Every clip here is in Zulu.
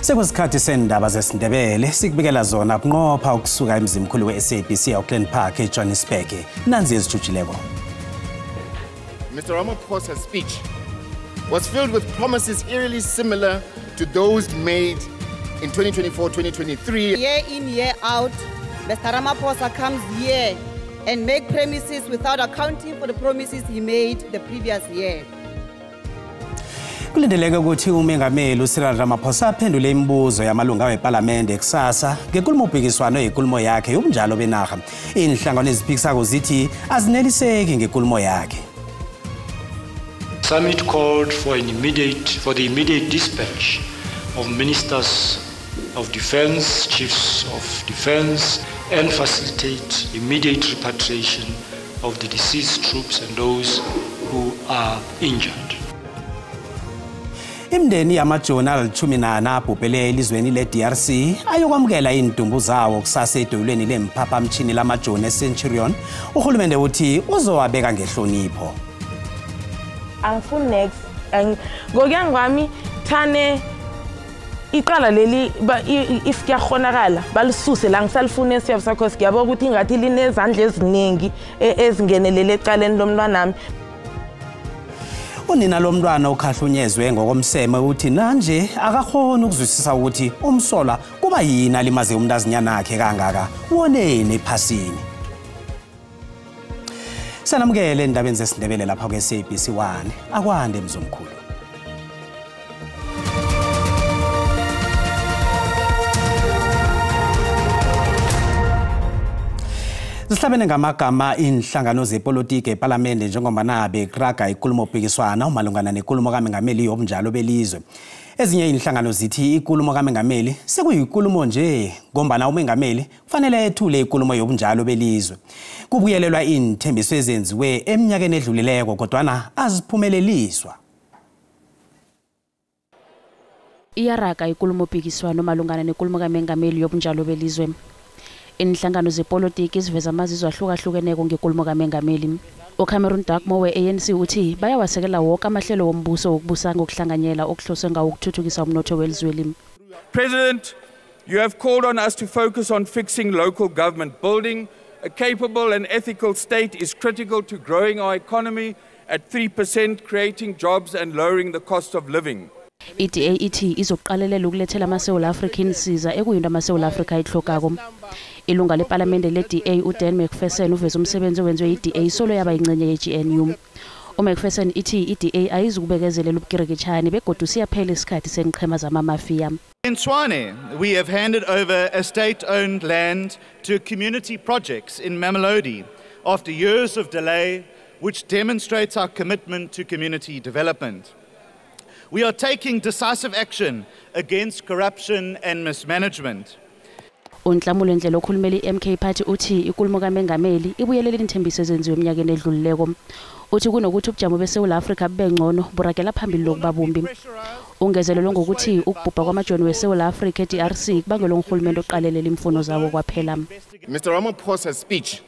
Sekusikhathi sendaba zesiNdebele sikubikela zona kunqopha ukusuka emzimkhulu we-SABC Auckland Park eJohannesburg. Nanzi ezijujileko. Mr. Ramaphosa's speech was filled with promises eerily similar to those made in 2024-2023. Year in, year out, Mr. Ramaphosa comes here and make promises without accounting for the promises he made the previous year. Kulindeleke ukuthi uMengameli uCyril Ramaphosa aphendule imibuzo yamalunga weParliament kusasa ngenkulumo-mpikiswano yenkulumo yakhe yobunjalo benarha. Inhlangano eziphikisako zithi azineliseki ngenkulumo yakhe. Summit called for the immediate dispatch of ministers of defense, chiefs of defense, and facilitate immediate repatriation of the deceased troops and those who are injured. Imndeni yamajoni ali-14 abhubhele elizweni le-DRC ayokwamukela indumbu zawo kusasa edolweni lemphaphamtshini lamajoni eCenturion. Uhulumende uthi uzowabeka ngehlonipho. Angifuni next ngokuya ngami thane iqala leli isikyakhonakala balisuse la ngisalifuna esiyabo sakho siyabo ukuthi ingathi linezandla eziningi ezingenelele ecaleni lomntwana nami. Unina lomntwana ukhahlunyezwe ngokomseme uthi nanje akakhona ukuzwisisa ukuthi umsola kuba yini alimaze umntazinyana wakhe kangaka wonene ephasini. Sanamukele endabeni zesiNdebele lapha kwe-SABC 1 akwande mzumkhulu. Zihlabene ngamagama inhlangano zepolitiki eParliament njengoba nabe kraga inkulumo-mpikiswano malungana nenkulumo kaMengameli yobunjalo belizwe. Ezinye inhlangano zithi inkulumo kaMengameli sekuyinkulumo nje ngombana uMengameli kufanele ethule inkulumo yobunjalo belizwe. Kubuyelelwa inthembiso ezenziwe eminyakeni edlulileko kodwana aziphumeleliswa. Iyaraga inkulumo-mpikiswano malungana nenkulumo kaMengameli yobunjalo belizwe. Inhlangano zepolitiki ziveza amazizwe ahlukahlukeneko ngenkulumo kaMengameli. uCameron Darkmore we-ANC uthi bayawasekela wonke amahlelo wombuso wokubusa ngokuhlanganyela okuhloswe ngawo ukuthuthukisa umnotho welizwe. President, you have called on us to focus on fixing local government. Building a capable and ethical state is critical to growing our economy at 3%, creating jobs and lowering the cost of living. IDA ithi izoqalelela ukulethela amaSouth African siza ekuyinto amaSouth Africa ihlokako. Ilunga leParliament le-DA uDan McPherson uveza umsebenzi owenziwe iDA solo yaba ingcenye ye-GNU. uMcPherson ithi iDA ayizukubekezelela ubukirikitshani begodu siyaphela isikhathi senqhema zamamafiya. In Tshwane, we have handed over a state-owned land to community projects in Mamelodi after years of delay, which demonstrates our commitment to community development. We are taking decisive action against corruption and mismanagement. uNhlamulo Ndlela okhulumela iMK Party uthi inkulumo kaMengameli ibuyelela inthembiso ezenziwe eminyakeni edlulileko. Uthi kunokuthi ubujamo beSouth Africa bube ngcono buragela phambili lokubabumbi. Ungezelelo ngokuthi ukubhubha kwamajoni weSouth Africa eDRC kubangelwe nguhulumende oqalelela imfuno zawo kwaphela. Mr. Ramaphosa's speech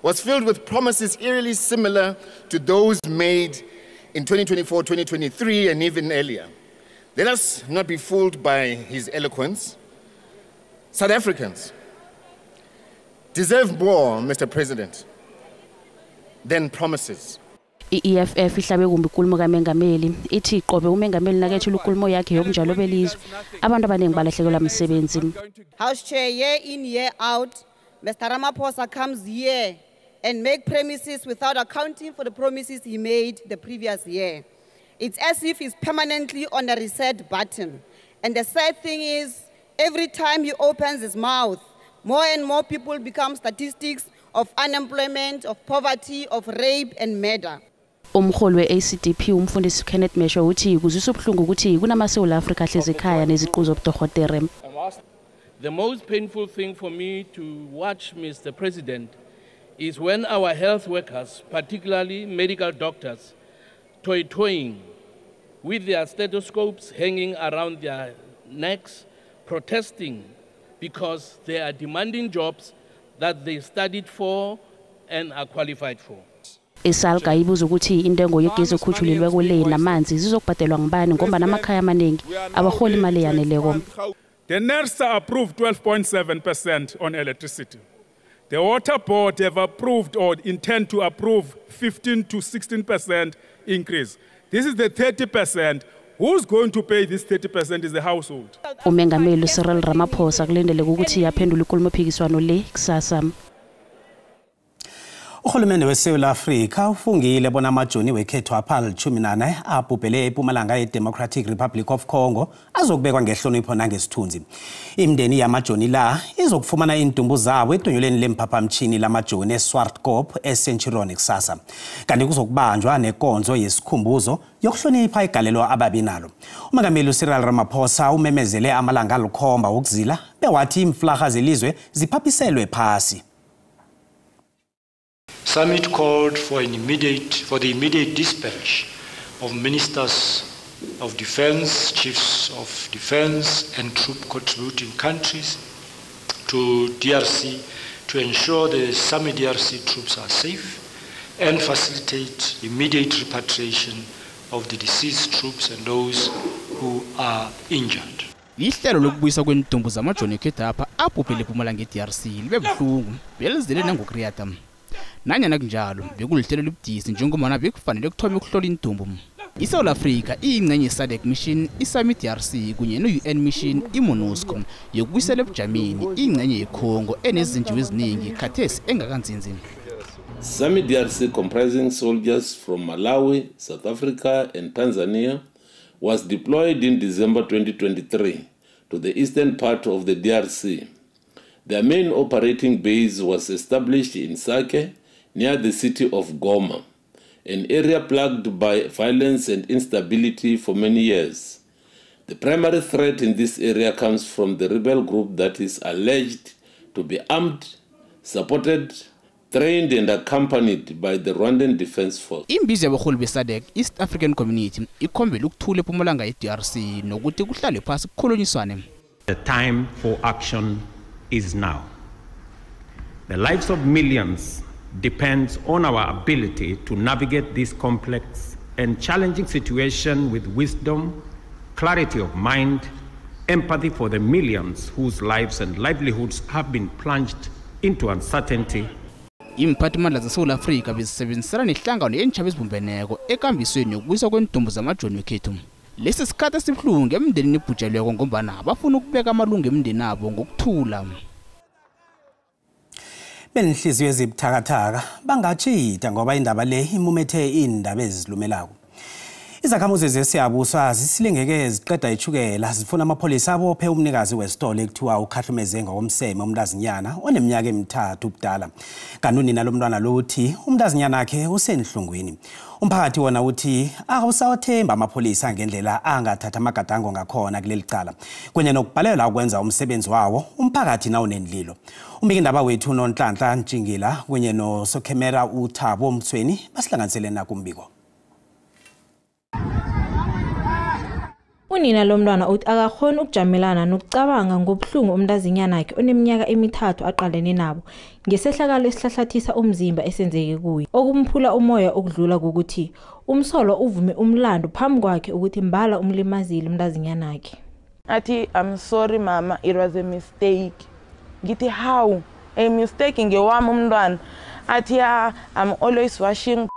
was filled with promises eerily similar to those made in 2024-2023 and even earlier. Let us not be fooled by his eloquence. South Africans deserve more, Mr. President, than promises. I-EFF ihlabe kumbi inkulumo kaMengameli ithi qobe uMengameli nakethula inkulumo yakhe yobunjalo belizwe abantu abaningi balahlekelwa umsebenzi. House Chair, year in, year out, Mr. Ramaphosa comes here and make promises without accounting for the promises he made the previous year. It's as if he's permanently on a reset button. And the sad thing is, every time he opens his mouth, more and more people become statistics of unemployment, of poverty, of rape and murder. Umholi we-ACDP umfundisi Kenneth Mesho uthi kuzwisa ubuhlungu ukuthi kunamaSouth Africa ahlezi ekhaya neziqu zobudorhotere. The most painful thing for me to watch, Mr. President, is when our health workers, particularly medical doctors, toying with their stethoscopes hanging around their necks, protesting because they are demanding jobs that they studied for and are qualified for. isalga ibuza ukuthi intengo yegezi ekhutshulilwe kule namanzi zizokubhadelwa ngubani ngoba namakhaya amaningi abaholi imali eyaneleko. The NERSA approved 12.7% on electricity. The Water Board have approved or intend to approve 15 to 16% increase. This is the 30%. Who's going to pay this 30% is the household. Umengameli Cyril Ramaphosa kulindeleke ukuthi yaphendula inkulumophikiswano le kusasa. Uhulumende weSouth Africa ufungile bona amajoni wekhethu aphal 14 abhubhele ePumalanga eDemocratic Republic of Congo azokubekwa ngehlonipho nangesithunzi. Imndeni yamajoni la izokufumana indumbu zabo edonyoleni lemphaphamtshini lamajoni eSwartkop eCenturion kusasa. Kanti kuzokubanjwa nekonzo yesikhumbuzo yokuhlonipha igalelo ababinalo. Umengameli Cyril Ramaphosa umemezele amalanga alikhomba ukuzila bewathi imflaha zelizwe ziphaphiselwe phasi. Summit called for the immediate dispatch of ministers of defense, chiefs of defense, and troop contributing countries to DRC to ensure the Summit DRC troops are safe and facilitate immediate repatriation of the deceased troops and those who are injured. Ihlelo lokubuyisa kwendumbu zamajoni ekhethu apha abhubhele ePumalanga eDRC libe buhlungu belizele nangokriyata. Nanyana kunjalo bekulihlelo libudisi njengomana bekufanele kuthome ukuhlola indumbu. ISouth Africa iyingcenye yeSADC mission, iSummit DRC kunye no-UN mission iMONUSCO yokubuyisela ebujameni ingcenye yeCongo enezinjiwe eziningi khathesi engakanzinzi. Summit DRC comprising soldiers from Malawi, South Africa and Tanzania was deployed in December 2023 to the eastern part of the DRC. Their main operating base was established in Sake, near the city of Goma, an area plagued by violence and instability for many years. The primary threat in this area comes from the rebel group that is alleged to be armed, supported, trained and accompanied by the Rwandan Defense Force. Imbizo yabaholi beSADC East African Community ikhombela ukuthula ePumalanga eDRC nokuthi kuhlale phasi kukhulunyiswane. The time for action is now. The lives of millions depends on our ability to navigate this complex and challenging situation with wisdom, clarity of mind, empathy for the millions whose lives and livelihoods have been plunged into uncertainty. Imphathimandla zaseSouth Africa bezisebenzisana nehlangano yentsha bezibumbeneko ekambisweni yokubuyisa kwendumbu zamajoni wekhethu. Lesi sikhathi esibuhlungu emndenini ebhujelweko ngombana abafuna ukubeka amalungu emndeni abo ngokuthula. Benihliziyo ezibuthakathaka bangatshita ngoba indaba le imumethe indaba ezilumelako. Izakhamuzi zesiyabusa zisilengeke ziqeda ithukela zifuna amapholisa abophe umnikazi wesitolo ekuthiwa ukhahlumeze ngokomseme umntazinyana oneminyaka emithathu ubudala. Kanuni nalomntwana lothi umntazinyana wakhe usenhlungwini. Umphakathi wona uthi awusawathemba amapholisa ngendlela angathatha amagadango ngakhona kuleli cala. Kunye nokubhalela ukwenza umsebenzi wawo umphakathi nawo nenhlilo. Umbikindaba wethu noNhlanhla Ntshingila kunye noSokhemera uThabo Mthweni basihlanganisele nakumbiko. Unina lomntwana uthi akakhoni ukujamelana nokucabanga ngobuhlungu umntazinyana wakhe oneminyaka emithathu aqalene nabo ngesehlakalo esihlahlathisa umzimba esenzeke kuye okumphula umoya okudlula ukuthi umsolo uvume umlando phambi kwakhe ukuthi mbala umlimazile umntazinyana wakhe. Athi I'm sorry mama, it was a mistake. Ngithi how a mistake ngewami umntwana. Athi I'm always washing,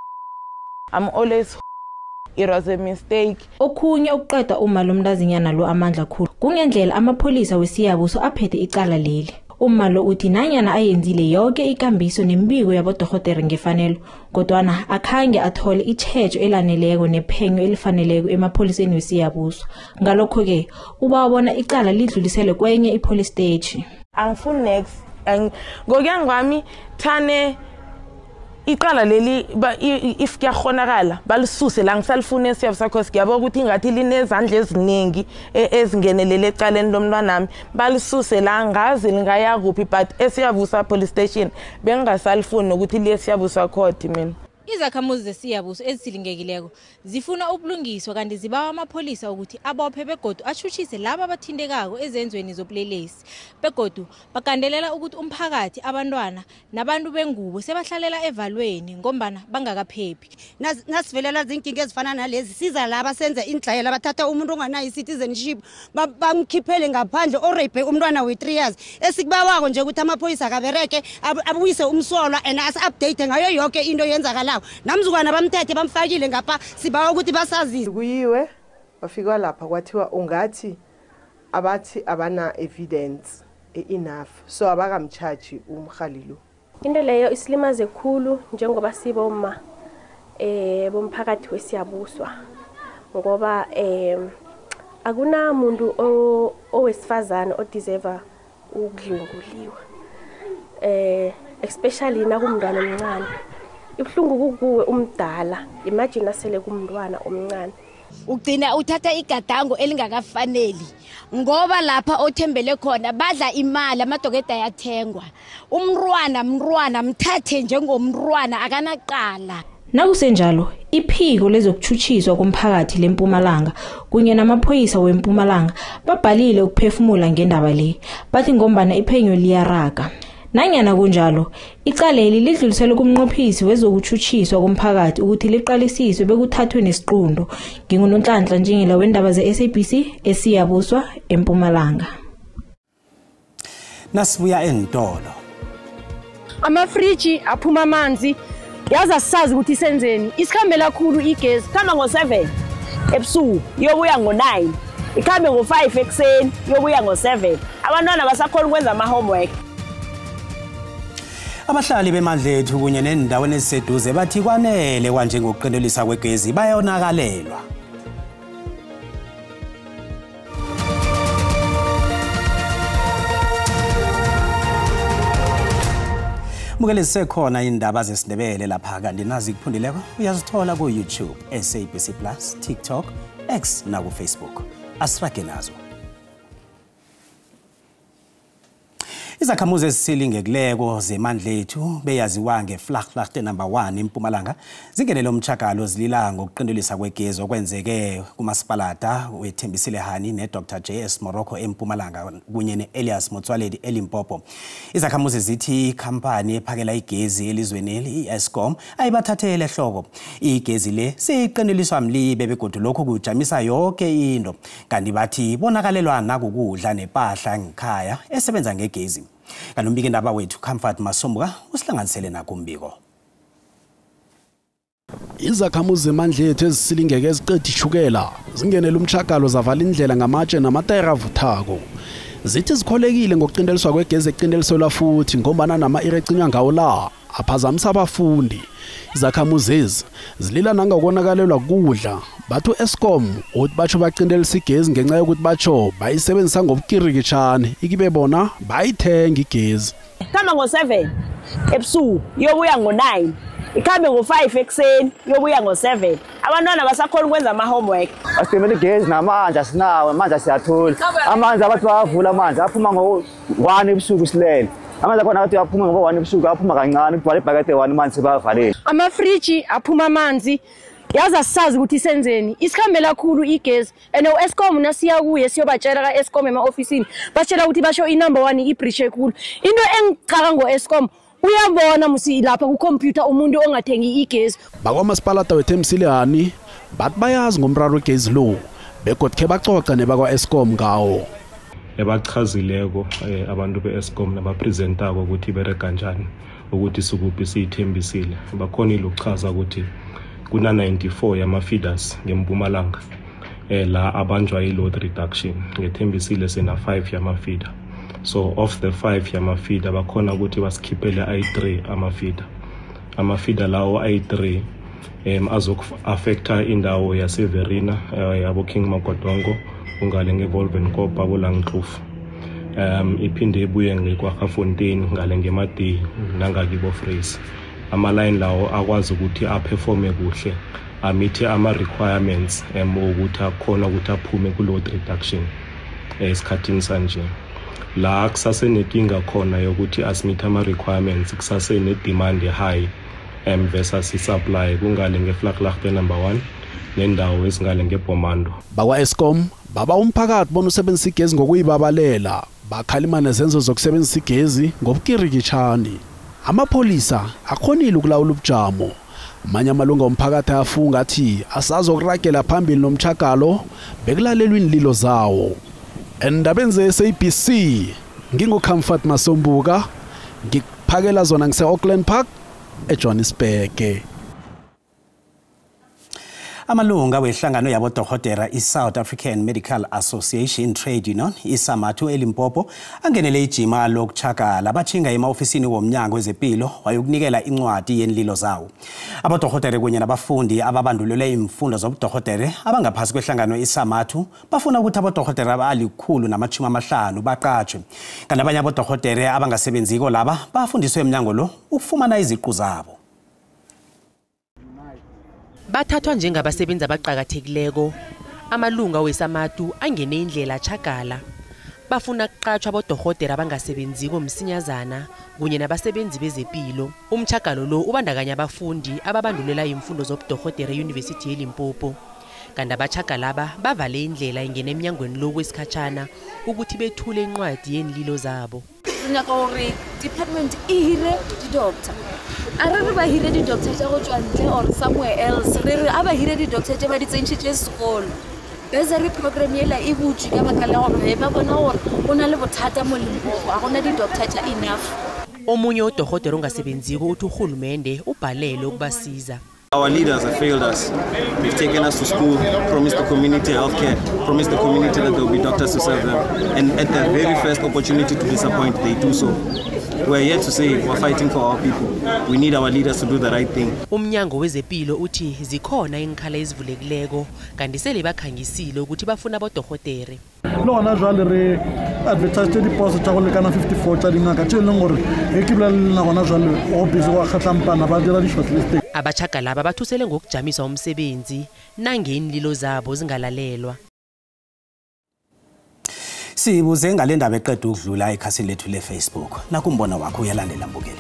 I'm always, it was a mistake. Okhunye ukuqeda uma lo mntazinyana lo amandla khulu kungendlela amapholisa wesiyabuso aphethe icala leli. Uma lo uthi nanyana ayenzile yonke ikambiso nembiko yabodokotela ngefanelo kodwana akhange athole ichejo elaneleko nephenyo elifaneleko emapholiseni wesiyabuso. Ngalokho ke ubawabona icala lidlulisele kwenye ipolice station. Angifuni next ngokuyangami thane iqala leli if kuyakhonakala balisuse la ngisalifuna esiyabo sakho siyabo ukuthi ingathi linezandla eziningi ezingenelele ecaleni lomntwanami balisuse la ngazi lingaya kuphi but esiyabusa police station bengasalifuni ukuthi lesiyabusa court mina. Izakhamuzi zesiyabuso ezisilingekileko zifuna ubulungiswa kanti zibawa amapholisa ukuthi abophe begodu ashushise laba abathindekako ezenzweni zobulelesi begodu bakandelela ukuthi umphakathi abantwana nabantu bengubo sebahlalela evalweni ngombana bangakaphephi. Nasivelela zinkinga ezifana nalezi siza laba senze indlayela bathatha umuntu onganayo citizenship bamkhiphele ngaphandle orape umntwana we3 years esikubawako nje ukuthi amapholisa akabereke abuyise umsolwa and as-update ngayo yonke into yenzakalayo namzukwana bamthethe bamfakile ngapha sibawa ukuthi basazise. Kuyiwe bafika lapha kwathiwa ungathi abathi abana evidence enough so abakamcharge umkhalilo. Into leyo isilimaze khulu njengoba siboma bomphakathi wesiyabuswa ngoba akuna muntu owesifazana odeserve ukudlunguliwa especially nakumntwana omncane. Ibhlungu kukuwe umdala imagine sele kumntwana omncane ugcina uthatha igadango elingakafaneli ngoba lapha othembele khona badla imali amadokeda yathengwa umntwana mthathe njengomntwana akanaqala. Nakusenjalo iphiko lezokuchuchiswa komphakathi leMpumalanga kunye namaphoyisa weMpumalanga babhalile ukuphefumula ngendaba le bathi ngombana iphenyo liyaraga. Nanyana kunjalo icaleli lidluliselwe kumnqophisi wezokuchuchiswa komphakathi ukuthi liqalisiswe bekuthathwe nesiqundo. Ngingunonhlanhla njengela wendaba ze-SABC esiyabuswa eMpumalanga. Nasibuya entolo. Amafriji aphuma amanzi yaza sisazi ukuthi senzeni isikhambe lakhulu igezi khamba ngo7 ebusuku yobuya ngo9 ikhambe ngo5 ekseni yobuya ngo7 abantwana basakhona ukwenza ama homework. Abahlali bemandlethu kunye nendaweni eziseduze bathi kwanele kanje ngokuqindelisa kwegezi bayonakalelwa. Mukele sekhona indaba zesindebele lapha kanti nazi kuphundileko uyazithola ku YouTube, SABC Plus, TikTok, X na ku Facebook. Asirage nazo. Izakhamuzi ezisilingekuleko zemandlethu beyaziwa ngeVlakvlakte number 1 eMpumalanga zingenele umtshakalo zilila ngokuqindelisa kwegezi okwenzeke kumasipalata weThembisile Hani neDr JS Morocco eMpumalanga kunye neElias Motswaledi eLimpopo. Izakhamuzi zithi ikhampani ephakela igezi elizweni iEskom ayibathathele ehloko. Igezi le siqindeliswa mlibe begodu lokho kujamisa yonke into kanti bathi bonakalelwa nakukudla nepahla ngekhaya esebenza ngegezi. Kanombike ndaba wethu Comfort Masombuka usihlanganisele nako umbiko. Izakhamuzi zemandlethu ezisilingeke eziqeda ishukela zingenele umtshakalo zavala indlela ngamatshe namatayera avuthako. Zithi zikholekile ngokuqindeliswa kwegezi eqindeliselwa futhi ngombana nama-iri ecinywa ngawo la aphazamisa abafundi. Izakhamuzi ezi zilila nangokonakalelwa kudla bathu Eskom uthi batsho baqindelisa igezi ngenxa yokuthi batsho bayisebenzisa ngobukirikitshane ikibe bona bayithenga igezi. Khamba ngo7 ebusuku yobuya ngo9 ikhambe ngo5 ekseni yobuya ngo7 abantwana basakhona ukwenza ama homework. Asimele igezi namanzi asinawo amanzi asiyathola amanzi abathi bavula amanzi aphuma ngo1 ebusuku silele amanzi akhona athi aphuma ngo1 ebusuku aphuma kancane kubhale ibhakede 1 amanzi bavalele. Amafriji aphuma amanzi yaza sisazi ukuthi senzeni isikhambe lakhulu igezi ene uEskom nasiya kuye siyobatshela kaEskom ema-ofisini batshela ukuthi basho inumber 1 ibreach ekhulu. Into engicaka ngoEskom uyabona musi lapha ku computer umuntu ongathengi igezi. Bakwamasipalata weThembisile Hani bathi bayazi ngomraro wegezi lo begodwa ke baxoxa nebakwaEskom ngawo. Ebachazileko abantu beEskom nabapresentako ukuthi bereka kanjani ukuthi sikuphi siyithembisile bakhona ilokuchaza ukuthi kuna 94 yama-feeders ngeMpumalanga la abanjwa i-load reduction ngethembisile sena 5 yama-feeder. So of the 5 yama-feeder bakhona ukuthi basikhiphele i3 ama-feeder lawo i3 azoku-affecta indawo yaseverina yabo King Magodongo ungale ngeVolvenkoop abolangixufu iphinde ibuye ngekwaGafontein ngale ngeMadeyi nangakibo Freys. Ama-line lawo akwazi ukuthi aperforme kuhle amithe ama-requirements ukuthi akhona ukuthi aphume ku-load reduction esikhathini sanje. La kusasenenkinga khona yokuthi asimithe ama-requirements kusasenedemand high versus i-supply kungale nge-Vlakplaas number 1 nendawo esingale ngeBhomando. Bakwa Eskom baba umphakathi bona usebenzisa igezi ngokuyibabalela bakhalima nezenzo zokusebenzisa igezi ngobukirikitshani. Amapholisa akhonile ukulawula ubujamo. Amanye amalunga omphakathi ayafunga athi asazokuragela phambili nomchakalo bekulalelwa inlilo zawo. Endabeni ze-SABC nginguComfort Masombuka ngiphakela zona ngise-Auckland Park eJohannesburg. Amalunga wehlangano yabodokotela iSouth African Medical Association Trade Union iSAMATU eLimpopo angenele ijima lokuchakala bachinga emaofisini womnyango wezempilo wayokunikela incwadi yenlilo zawo. Abodokotela kunye nabafundi ababandulele imfundo zobudokotela abangaphasi kwehlangano iSAMATU bafuna ukuthi abodokotela abali150 baqatshwe. Kanti abanye abodokotela abangasebenziko laba bafundiswe emnyango lo ukufumana iziqu zabo. Bathathwa njengabasebenzi abaqhakathekileko. Amalunga weSAMATU angene indlela achagala. Bafuna ukuqatshwa abodokotela abangasebenziko msinyazana kunye nabasebenzi bezempilo. Umchagalo lo ubandakanya abafundi ababandulela imfundo zobudokotela eUniversity yeLimpopo. Kanti abachagala laba bavale indlela ingene emnyangweni lo kwesikhatshana ukuthi bethule incwadi yenlilo zabo. Department ihire di-doctor. Are ba hire di-doctor tja go tswa ntle or somewhere else. Re aba hire di-doctor tja ba di tsentšhitše sekolo. Bursary program yela e butse ka baka la gore ba bona gore o na le bothata mo Limpopo a gona di-doctor tja enough. Omunye udokotela ongasebenziko uthi urhulumende ubhalele ukubasiza. Our leaders have failed us. They've taken us to school, promised the community healthcare, promised the community that there will be doctors to serve them. And at the very first opportunity to disappoint, they do so. We're here to say we're fighting for our people. We need our leaders to do the right thing. Umnyango wezempilo uthi zikhona inkhala ezivulekileko kanti sele bakhangisile ukuthi bafuna abodokotela. Lona jwale re advertise di-post tsa go lekana 54 tsa dingaka tse leng gore e ke bolelela gona jwale o busy go kgatlampana ba dira di-shortlisting. Abachagala laba bathusele ngokujamisa umsebenzi nangenlilo zabo zingalalelwa. Sibuze ngale ndaba eqeda ukudlula ekhasini lethu leFacebook. Nakumbono wakho uyalandela mbukeli.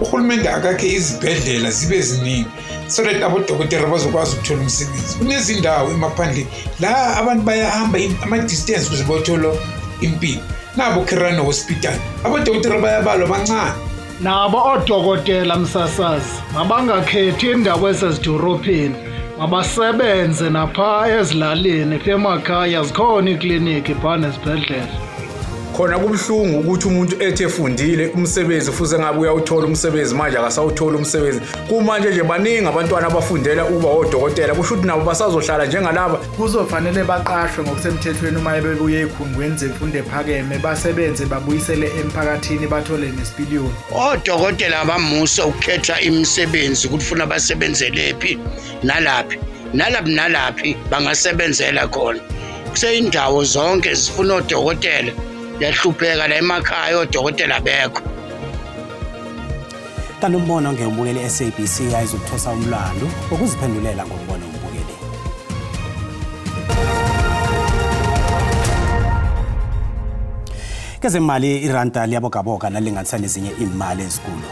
Uhulumende akakhe izibhedlela zibe ziningi so that abodokotela bazokwazi ukuthola umsebenzi. Kunezindawo emaphandleni la abantu bayahamba ama-distance ukuze bayothola impilo. Nabo Khirano Hospital abodokotela bayabalwa bancane. Nabo odokotela msasazi mabangakhethi indawo esezidorophini mabasebenze napha ezilalini emakhaya zikhona ikliniki phana esibhedlela. Khona kubhlungu ukuthi umuntu ethe fundile umsebenzi fuze ngabe uyawuthola umsebenzi manje akasawuthola umsebenzi. Kumanje nje baningi abantwana abafundela ukuba odokotela kusho ukuthi nabo basazohlala njengalaba. Kuzofanele baqashwe ngokusemthethweni uma bebuye ezikhungweni zemfundo ephakeme basebenze babuyisele emphakathini bathole nesipiliyoni. Odokotela bamusa ukukhetha imisebenzi ukuthi ufuna basebenzele phi nalaphi bangasebenzela khona. Kuseyindawo zonke zifuna odokotela. Yahlupheka la emakhaya odokotela bekho. Kanti umbono ngembukeli SABC ayizokuthosa umlando ukuziphendulela ngombono umbukeli. Kezemali iranta liyabogaboga nalinganisa nezinye imali ezikulu.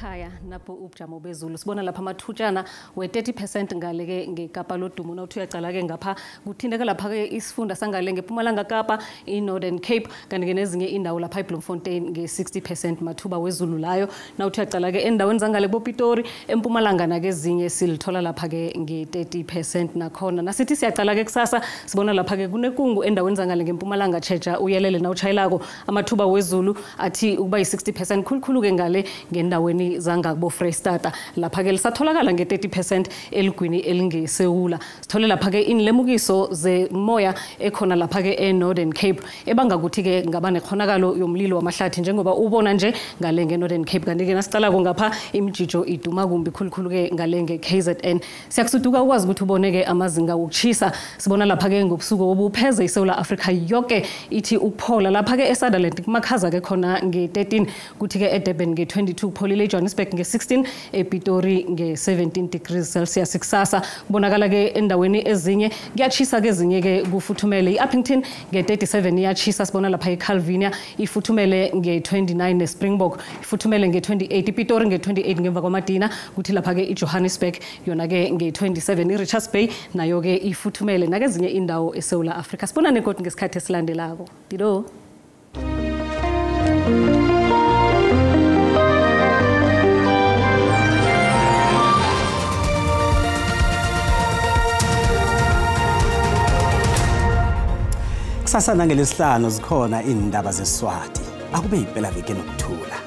ekhaya napho ubujamo bezulu sibona lapha amathutshana we30% ngale ke ngeKapa lodumo nawuthi uyacala ke ngapha kuthindeka lapha ke isifunda sangale ngePumalanga Kapa iNorthern Cape kanti ke nezinye indawo lapha eBloemfontein nge60% mathuba wezulu layo nawuthi uyacala ke endaweni zangale boPitori eMpumalanga na ke ezinye silithola lapha ke nge30% nakhona nasithi siyacala ke kusasa sibona lapha ke kunekungu endaweni zangale ngeMpumalanga Checha uyelele nawuchayilako amathuba wezulu athi ukuba yi60% khulukhulu ke ngale ngendaweni ezindaweni zangabo Freystata lapha ke lisatholakala nge30% eligwini elingesewula sithole lapha ke inlemukiso zemoya ekhona lapha ke eNorthern Cape ebanga ukuthi ke ngaba nekhonakalo yomlilo wamahlathi njengoba ubona nje ngale ngeNorthern Cape kanti ke nasicala ko ngapha imijijo iduma kumbi khulukhulu ke ngale ngeKZN siyakusuduka ukwazi ukuthi uboneke amazinga wokuchisa sibona lapha ke ngobusuku obupheze iSouth Africa yonke ithi ukuphola lapha ke eSutherland kumakhaza ke khona nge13 kuthi ke eDurban nge22 pholile eJohannesburg nge16 ePitori nge17 degrees Celsius kusasa kubonakala ke endaweni ezinye kuyachisa ke ezinye ke kufuthumele iUppington nge37 iyachisa sibona lapha eCalvinia ifuthumele nge29 neSpringbok ifuthumele nge28 iPitori nge28 ngemva kwamadina kuthi lapha ke eJohannesburg yona ke nge27 iRichards Bay nayo ke ifuthumele nakezinye indawo eSouth Africa sibona nekoti ngesikhathi esilandelako dido Kusasa nangelesihlanu zikhona indaba zeSwati akube iphela veke nokuthula